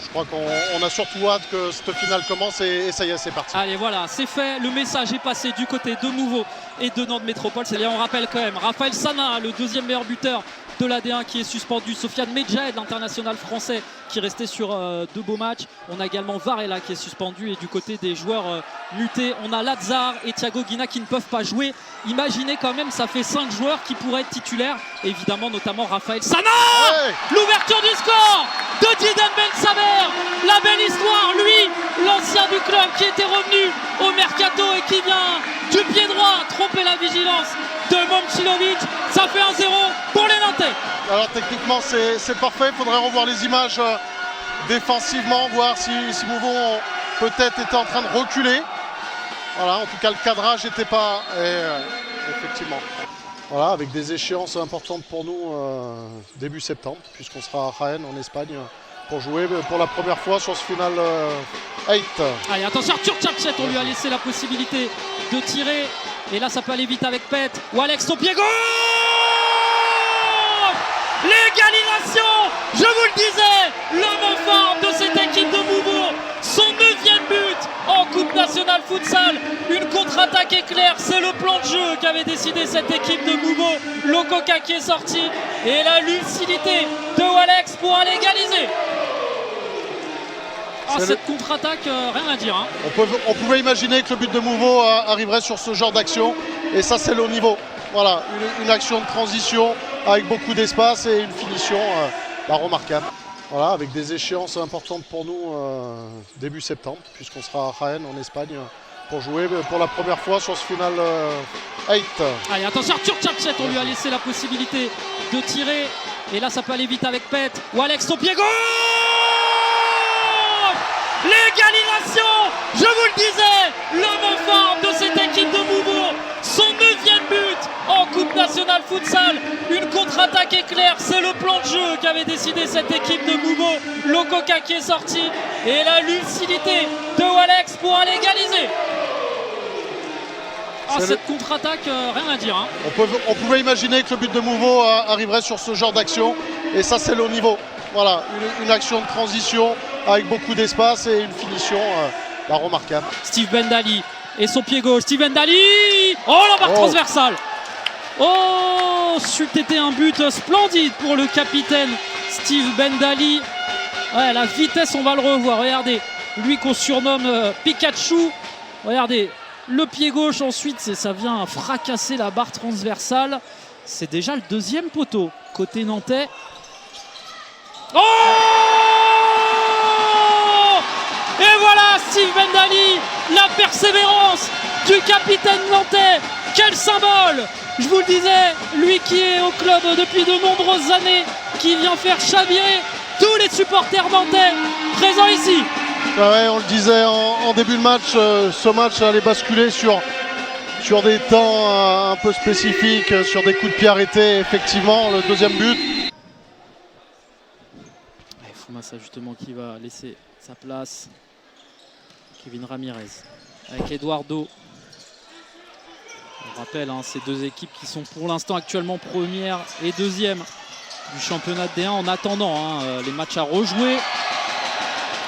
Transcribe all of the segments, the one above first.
Je crois qu'on a surtout hâte que cette finale commence et ça y est, c'est parti. Allez, voilà, c'est fait. Le message est passé du côté de Mouveau et de Nantes Métropole. C'est bien, on rappelle quand même Raphaël Sana, le deuxième meilleur buteur de l'AD1 qui est suspendu. Sofiane Medjed, l'international français, qui restait sur deux beaux matchs. On a également Varela qui est suspendu. Et du côté des joueurs mutés, on a Lazare et Thiago Guina qui ne peuvent pas jouer. Imaginez quand même, ça fait 5 joueurs qui pourraient être titulaires. Évidemment, notamment Raphaël Sana. Ouais. L'ouverture du score de Djidan Ben Saber. La belle histoire, lui, l'ancien du club qui était revenu au mercato et qui vient du pied droit tromper la vigilance de Momcilovic. Ça fait 1-0 pour les Nantais. Alors techniquement c'est parfait, il faudrait revoir les images défensivement, voir si Mouveau peut-être était en train de reculer. Voilà, en tout cas le cadrage n'était pas... effectivement. Voilà, avec des échéances importantes pour nous début septembre, puisqu'on sera à Jaén en Espagne pour jouer pour la première fois sur ce final 8. Allez, attention, Arthur Tchatchet, on lui a laissé la possibilité de tirer. Et là, ça peut aller vite avec Pet. Ou Alex, son pied gauche. L'égalisation, je vous le disais, l'homme fort de cette équipe de Mouveau. Son 9e but en Coupe nationale futsal. Une contre-attaque éclair, c'est le plan de jeu qu'avait décidé cette équipe de Mouveau. Lococa qui est sorti et la lucidité de Alex pour aller égaliser. Ah, cette contre-attaque, rien à dire. Hein. On pouvait imaginer que le but de Mouveau arriverait sur ce genre d'action. Et ça, c'est le haut niveau. Voilà, une action de transition avec beaucoup d'espace et une finition remarquable. Voilà, avec des échéances importantes pour nous début septembre, puisqu'on sera à Jaén en Espagne pour jouer pour la première fois sur ce final 8. Allez, attention, Arthur Tchatchet, on lui a laissé la possibilité de tirer. Et là, ça peut aller vite avec Pet. Ou Alex, son pied gauche. L'égalisation, je vous le disais, l'homme fort de cette équipe de Mouveau. Son 9e but en Coupe nationale futsal. Une contre-attaque éclair, c'est le plan de jeu qu'avait décidé cette équipe de Mouveau. Lococa qui est sorti et la lucidité de Alex pour aller égaliser. Ah, cette contre-attaque, rien à dire. Hein. On pouvait imaginer que le but de Mouveau arriverait sur ce genre d'action. Et ça, c'est le haut niveau. Voilà, une action de transition avec beaucoup d'espace et une finition remarquable. Steve Bendali et son pied gauche. Steve Bendali. Oh, la barre transversale. Oh, c'eût été un but splendide pour le capitaine Steve Bendali. Ouais, la vitesse, on va le revoir. Regardez, lui qu'on surnomme Pikachu. Regardez, le pied gauche ensuite, ça vient fracasser la barre transversale. C'est déjà le 2e poteau côté nantais. Oh! Et voilà Steve Bendali, la persévérance du capitaine nantais. Quel symbole! Je vous le disais, lui qui est au club depuis de nombreuses années, qui vient faire chavirer tous les supporters nantais présents ici. Ouais, on le disait en début de match, ce match allait basculer sur des temps un peu spécifiques, sur des coups de pied arrêtés. Effectivement, le 2e but. Foumassa justement qui va laisser sa place. Kevin Ramirez avec Eduardo. On rappelle ces deux équipes qui sont pour l'instant actuellement 1re et 2e du championnat de D1 en attendant les matchs à rejouer.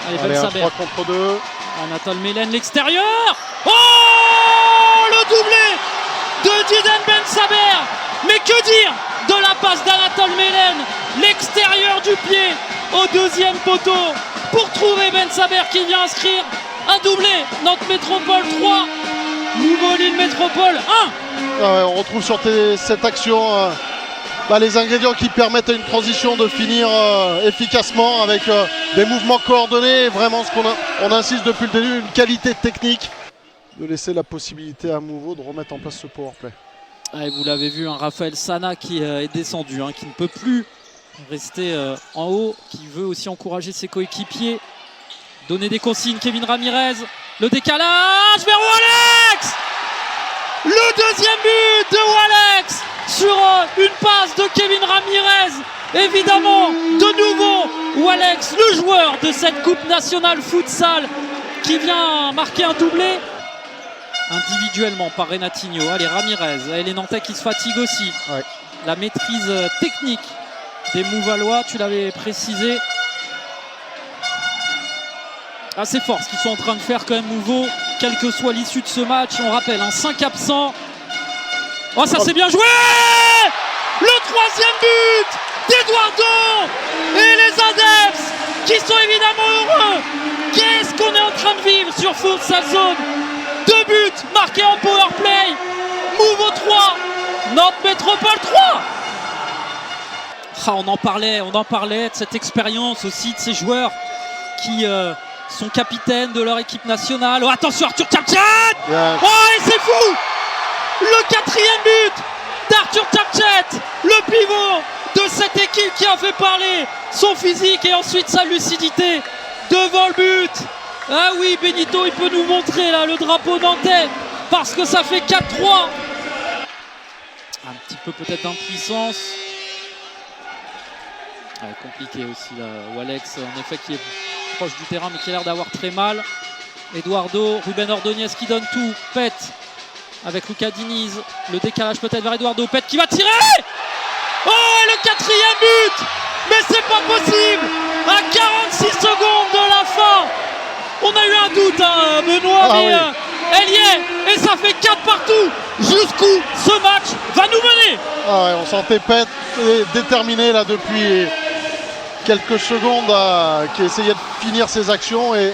Allez, Ben Saber. 3 contre 2. Anatole Melen, l'extérieur. Oh, le doublé de Djidan Ben Saber. Mais que dire de la passe d'Anatole Melen, l'extérieur du pied au 2e poteau pour trouver Ben Saber qui vient inscrire un doublé. Nantes Métropole 3, Mouveau Lille Métropole 1. Ah ouais, on retrouve sur cette action les ingrédients qui permettent à une transition de finir efficacement avec des mouvements coordonnés. Vraiment, on insiste depuis le début, une qualité technique, de laisser la possibilité à Mouveau de remettre en place ce powerplay. Et vous l'avez vu, Raphaël Sana qui est descendu, qui ne peut plus rester en haut, qui veut aussi encourager ses coéquipiers, donner des consignes. Kevin Ramirez, le décalage vers Alex. Le 2e but de Alex sur une passe de Kevin Ramirez. Évidemment, de nouveau, Alex, le joueur de cette Coupe nationale futsal, qui vient marquer un doublé individuellement par Renatinho. Allez, Ramirez, et les Nantais qui se fatiguent aussi. Ouais. La maîtrise technique des Mouvalois, tu l'avais précisé. assez fort ce qu'ils sont en train de faire quand même nouveau, quelle que soit l'issue de ce match. On rappelle, 5 absents. Oh, ça c'est bien joué! Le 3e but d'Eduardo et les Adepts qui sont évidemment heureux. Qu'est-ce qu'on est en train de vivre sur Futsal Zone? 2 buts marqués en powerplay. Mouveau 3, Nantes Métropole 3. Ah, on en parlait de cette expérience aussi de ces joueurs qui sont capitaines de leur équipe nationale. Oh, attention, Arthur Tchatchet! Oh, et c'est fou! Le 4e but d'Arthur Tchatchet, le pivot de cette équipe qui a fait parler son physique et ensuite sa lucidité devant le but. Ah oui, Benito, il peut nous montrer là le drapeau nantais parce que ça fait 4-3. Un petit peu peut-être d'impuissance. Ouais, compliqué aussi là. Walex, en effet, qui est proche du terrain mais qui a l'air d'avoir très mal. Eduardo, Ruben Ordonez qui donne tout. Pet avec Lucas Diniz. Le décalage peut-être vers Eduardo. Pet qui va tirer. Oh, et le 4e but. Mais c'est pas possible. À 46 secondes de la fin. On a eu un doute, hein, Benoît, mais oui. Elle y est. Et ça fait 4 partout. Jusqu'où ce match va nous mener. Ah ouais, on sentait Pet déterminé là depuis quelques secondes qui essayait de finir ses actions. Et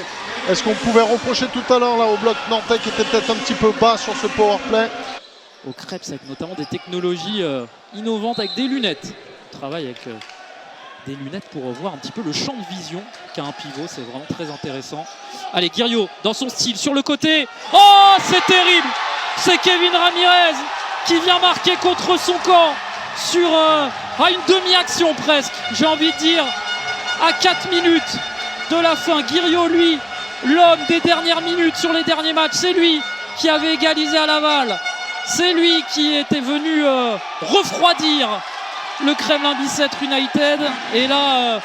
est-ce qu'on pouvait reprocher tout à l'heure là au bloc nantais qui était peut-être un petit peu bas sur ce powerplay? Au Krebs avec notamment des technologies innovantes avec des lunettes. On travaille avec des lunettes pour voir un petit peu le champ de vision qu'a un pivot, c'est vraiment très intéressant. Allez, Guiriot dans son style sur le côté. Oh, c'est terrible. C'est Kevin Ramirez qui vient marquer contre son camp sur une demi-action presque, j'ai envie de dire, à 4 minutes de la fin. Guiriot, lui, l'homme des dernières minutes sur les derniers matchs, c'est lui qui avait égalisé à Laval. C'est lui qui était venu refroidir le Kremlin Bicêtre United. Et là,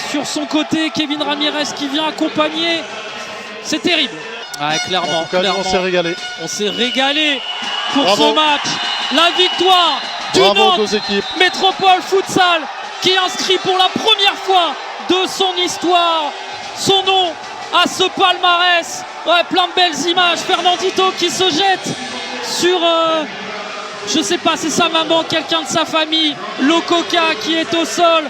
sur son côté, Kevin Ramirez qui vient accompagner. C'est terrible. Ouais, clairement, on s'est régalé. On s'est régalé pour ce match. La victoire du Nantes Métropole Futsal qui inscrit pour la première fois de son histoire son nom à ce palmarès. Ouais, plein de belles images. Fernandito qui se jette sur, je sais pas, c'est sa maman, quelqu'un de sa famille. Lococa qui est au sol.